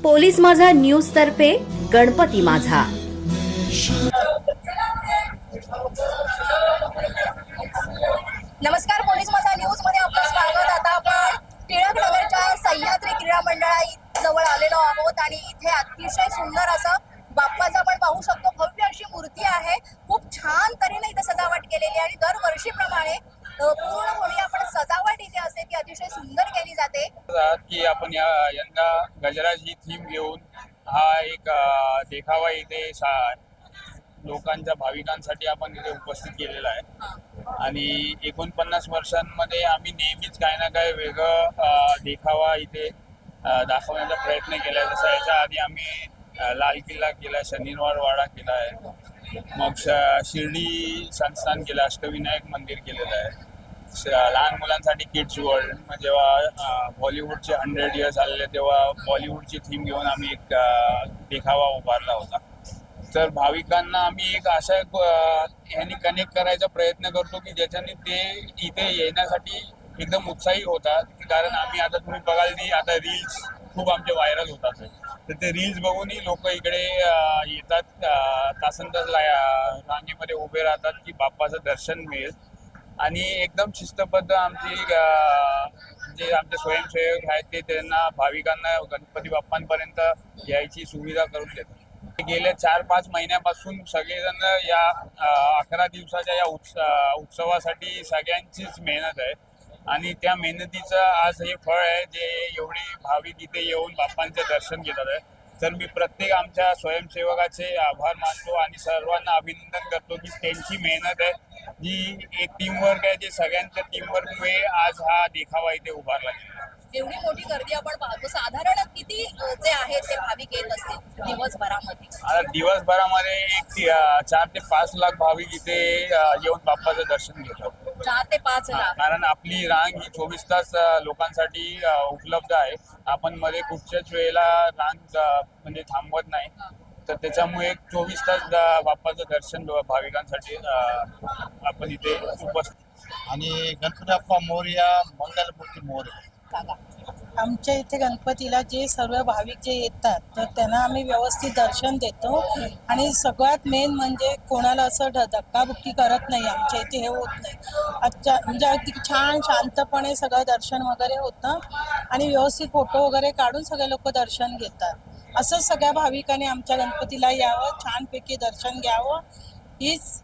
Police माझा news तर्फे गणपती माझा। नमस्कार, पोलीस माझा न्यूज मध्ये आपलं स्वागत। आता आपण टिळक नगरच्या सह्याद्री क्रीडा मंडळा जवळ आलेलो आहोत आणि इथे अतिशय सुंदर असं बाप्पाचं आपण पाहू शकतो। भव्य अशी मूर्ती आहे, खूप छान तऱ्हेने इथे सजावट केलेली आणि दरवर्षीप्रमाणे पूर्ण होळी आपण सजावट इथे असते ती अतिशय सुंदर केली जाते। की आपण यंदा गजराज ही थीम घेऊन हा एक देखावा इथे लोकांच्या भाविकांसाठी आपण इथे उपस्थित केलेला आहे आणि 49 वर्षांमध्ये आम्ही नेहमीच काही ना काही वेगळं देखावा इथे दाखवण्याचा प्रयत्न केला आहे। जसं याच्या आधी आम्ही लाल किल्ला केला, शनिवार वाडा केला आहे, मग शिर्डी संस्थान केलं, अष्टविनायक मंदिर केलेलं आहे, लहान मुलांसाठी किड्स वर्ल्ड। जेव्हा बॉलिवूडचे 100 इयर्स आलेले तेव्हा बॉलिवूडची थीम घेऊन आम्ही एक देखावा उभारला होता। तर भाविकांना आम्ही एक अशा ह्यानी कनेक्ट करायचा प्रयत्न करतो की ज्याच्याने ते इथे येण्यासाठी एकदम उत्साही होतात। कारण आम्ही आता तुम्ही बघाल की आता रील्स खूप आमचे व्हायरल होतात, तर ते रील्स बघूनही लोक इकडे येतात, तासन तास रांगेमध्ये उभे राहतात की बाप्पाचं दर्शन मिळेल। आणि एकदम शिस्तबद्ध आमची जे आमचे स्वयंसेवक आहेत ते त्यांना भाविकांना गणपती बाप्पांपर्यंत यायची सुविधा करून देतात। गेल्या 4-5 महिन्यापासून सगळेजण या 11 दिवसाच्या या उत्सवासाठी सगळ्यांचीच मेहनत आहे आणि त्या मेहनतीचं आज हे फळ आहे जे एवढे भाविक इथे येऊन बाप्पांचे दर्शन घेतात आहे। तर मी प्रत्येक आमच्या स्वयंसेवकाचे आभार मानतो आणि सर्वांना अभिनंदन करतो की त्यांची मेहनत आहे, जी एक टीमवर्क आहे, जे सगळ्यांच्या टीमवर्कमुळे आज हा देखावा इथे उभारला गेला। एवढी मोठी गर्दी आपण पाहतो, साधारण किती जे आहेत ते भाविक येत असतील दिवसभरामध्ये? आता दिवसभरामध्ये एक 4 ते 5 लाख भाविक इथे येऊन बाप्पाचं दर्शन घेतात। 4 ते 5 लाख? कारण आपली रांग ही 24 तास लोकांसाठी उपलब्ध आहे। आपण मध्ये कुठच्याच वेळेला रांग म्हणजे थांबवत नाही, तर त्याच्यामुळे 24 तास बाप्पाचं दर्शन भाविकांसाठी आपण इथे उपस्थित। आणि गणपती बाप्पा मोरया, मंगलमूर्ती मोरया। आमच्या इथे गणपतीला जे सर्व भाविक जे येतात तर त्यांना आम्ही व्यवस्थित दर्शन देतो आणि सगळ्यात मेन म्हणजे कोणाला असं धक्काबुक्की करत नाही। आमच्या इथे हे होत नाही। अच्छा, म्हणजे अगदी छान शांतपणे सगळं दर्शन वगैरे होतं आणि व्यवस्थित फोटो वगैरे काढून सगळे लोक दर्शन घेतात। असं सगळ्या भाविकांनी आमच्या गणपतीला यावं, छानपैकी दर्शन घ्यावं हीच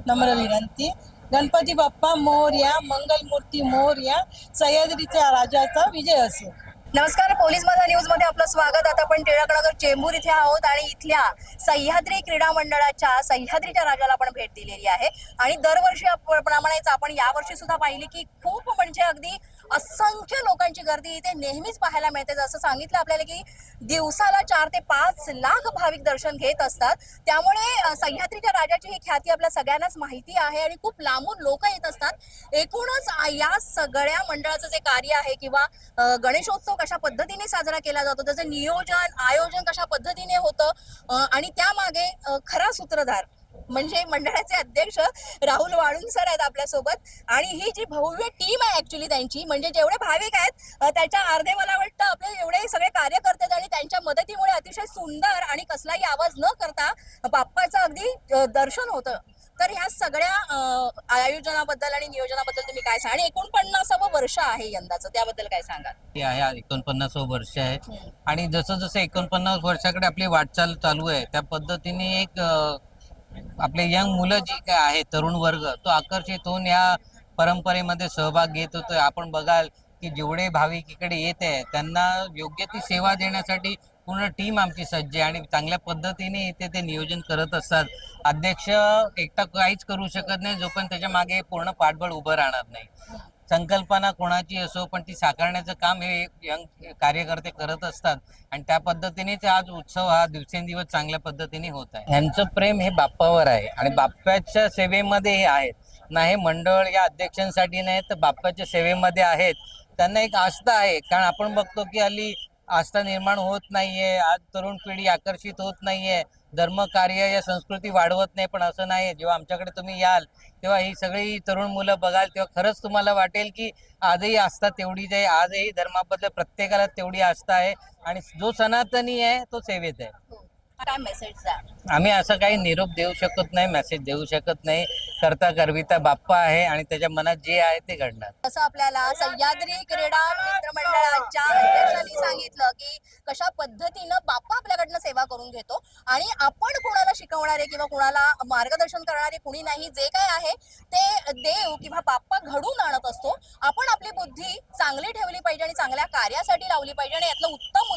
नम्र विनंती। गणपती बाप्पा मोरया, मंगलमूर्ती मोरया, सह्याद्रीच्या राजाचा विजय असो। नमस्कार, पोलीस माझा न्यूज मध्ये आपलं स्वागत। आता आपण टिळक नगर चेंबूर इथे आहोत आणि इथल्या सह्याद्री क्रीडा मंडळाच्या सह्याद्रीच्या राजाला आपण भेट दिलेली आहे आणि दरवर्षी प्रमाणेच आपण यावर्षी सुद्धा पाहिली की खूप म्हणजे अगदी असंख्य लोकांची गर्दी इथे नेहमीच पाहायला मिळते। जसं सांगितलं आपल्याला की दिवसाला 4 ते 5 लाख भाविक दर्शन घेत असतात, त्यामुळे सह्याद्रीच्या राजाची ही ख्याती आपल्या सगळ्यांनाच माहिती आहे आणि खूप लांबून लोक येत असतात। एकूणच या सगळ्या मंडळाचं जे कार्य आहे किंवा गणेशोत्सव कशा पद्धतीने साजरा केला जातो, त्याचं नियोजन आयोजन कशा पद्धतीने होतं आणि त्यामागे खरा सूत्रधार म्हणजे मंडळाचे अध्यक्ष राहुल वाळुंज सर आहेत आपल्यासोबत। आणि ही जी भव्य टीम आहे ऍक्च्युली त्यांची, म्हणजे जेवढे भाविक आहेत त्याच्या अर्धे मला वाटतं आपले एवढे सगळे कार्यकर्ते आणि त्यांच्या मदतीमुळे अतिशय सुंदर आणि कसलाही आवाज न करता बाप्पाचं अगदी दर्शन होतं। तर ह्या सगळ्या आयोजनाबद्दल आणि नियोजनाबद्दल तुम्ही काय सांगा? आणि 49वं वर्ष आहे यंदाचं, त्याबद्दल काय सांगा? ते आहे 49वं वर्ष आहे आणि जसं जसं 49 वर्षाकडे आपली वाटचाल चालू आहे त्या पद्धतीने एक आपले यंग मुलं जी काय आहे, तरुण वर्ग तो आकर्षित होऊन या परंपरेमध्ये सहभाग घेत होतोय। आपण बघाल की जेवढे भाविक इकडे येत आहे त्यांना योग्य ती सेवा देण्यासाठी पूर्ण टीम आमची सज्ज आहे आणि चांगल्या पद्धतीने इथे ते नियोजन करत असतात। अध्यक्ष एकटा काहीच करू शकत नाही जोपर्यंत त्याच्या मागे पूर्ण पाठबळ उभं राहणार नाही। संकल्पना कोणाची असो पण ती साकारण्याचं काम हे यंग कार्यकर्ते करत असतात आणि त्या पद्धतीनेच आज उत्सव हा दिवसेंदिवस चांगल्या पद्धतीने होत आहे। यांचं प्रेम हे बाप्पावर आहे आणि बाप्पाच्या सेवेमध्ये हे आहेत ना, हे मंडळ या अध्यक्षांसाठी नाही तर बाप्पाच्या सेवेमध्ये आहेत। त्यांना एक आस्था आहे, कारण आपण बघतो की हल्ली आस्था निर्माण होत नाहीये, आज तरुण पिढी आकर्षित होत नाहीये, धर्म कार्य या संस्कृती वाढवत नाही। पण असं नाही, जेव्हा आमच्याकडे तुम्ही याल तेव्हा ही सगळी तरुण मुलं बघाल तेव्हा खरंच तुम्हाला वाटेल की आजही आस्था तेवढीच आहे, आजही धर्माबद्दल प्रत्येकाला तेवढी आस्था आहे आणि जो सनातनी आहे तो सेवेत आहे. काय मेसेज द्या? आम्ही असं काही निरोप देऊ शकत नाही, मेसेज देऊ शकत नाही. करता करविता बाप्पा आहे आणि त्याच्या मनात जे आहे ते घडणार. तसं आपल्याला सह्याद्री क्रीडा मित्रमंडळाच्या अध्यक्षांनी सांगितलं की कशा पद्धतीनं बाप्पा आपल्याकडनं सेवा करून घेतो आणि आपण कोणाला शिकवणारे किंवा कोणाला मार्गदर्शन करणारे कुणी नाही, जे काय आहे ते देव किंवा बाप्पा घडून आणत असतो. आपण आपली बुद्धी चांगली ठेवली पाहिजे आणि चांगल्या कार्यासाठी लावली पाहिजे आणि यातलं उत्तम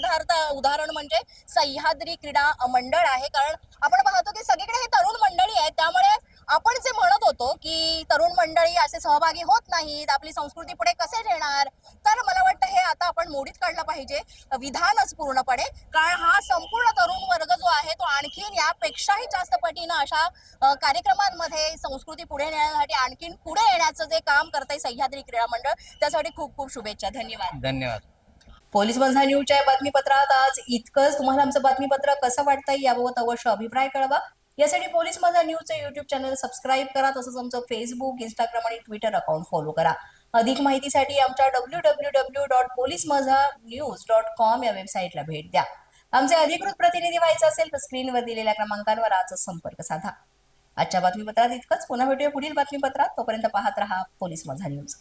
उदाहरण म्हणजे सह्याद्री क्रीडा मंडळ आहे. कारण आपण पाहतो की सगळीकडे हे तरुण मंडळी आहेत, त्यामुळे आपण जे म्हणत होतो की तरुण मंडळी असे सहभागी होत नाहीत, आपली संस्कृती पुढे कसे नेणार, तर मला वाटतं हे आता आपण मोडीत काढलं पाहिजे विधानच पूर्णपणे. कारण हा संपूर्ण तरुण वर्ग जो आहे तो आणखीन यापेक्षाही जास्त पटीनं अशा कार्यक्रमांमध्ये संस्कृती पुढे नेण्यासाठी आणखीन पुढे येण्याचं जे काम करतंय सह्याद्री क्रीडा मंडळ, त्यासाठी खूप खूप शुभेच्छा. धन्यवाद. धन्यवाद. पोलीस माझा न्यूजच्या या बातमीपत्रात आज इतकंच. तुम्हाला आमचं बातमीपत्र कसं वाटतंय याबाबत अवश्य अभिप्राय कळवा. यासाठी पोलीस माझा न्यूजचं युट्यूब चॅनल सबस्क्राईब करा. तसंच आमचं फेसबुक, इंस्टाग्राम आणि ट्विटर अकाउंट फॉलो करा. अधिक माहितीसाठी आमच्या www.policemazhanews.com या वेबसाईटला भेट द्या. आमचे अधिकृत प्रतिनिधी व्हायचं असेल तर स्क्रीनवर दिलेल्या क्रमांकांवर आजच संपर्क साधा. आजच्या बातमीपत्रात इतकंच. पुन्हा भेटूया पुढील बातमीपत्रात. तोपर्यंत पाहत रहा पोलीस माझा न्यूज.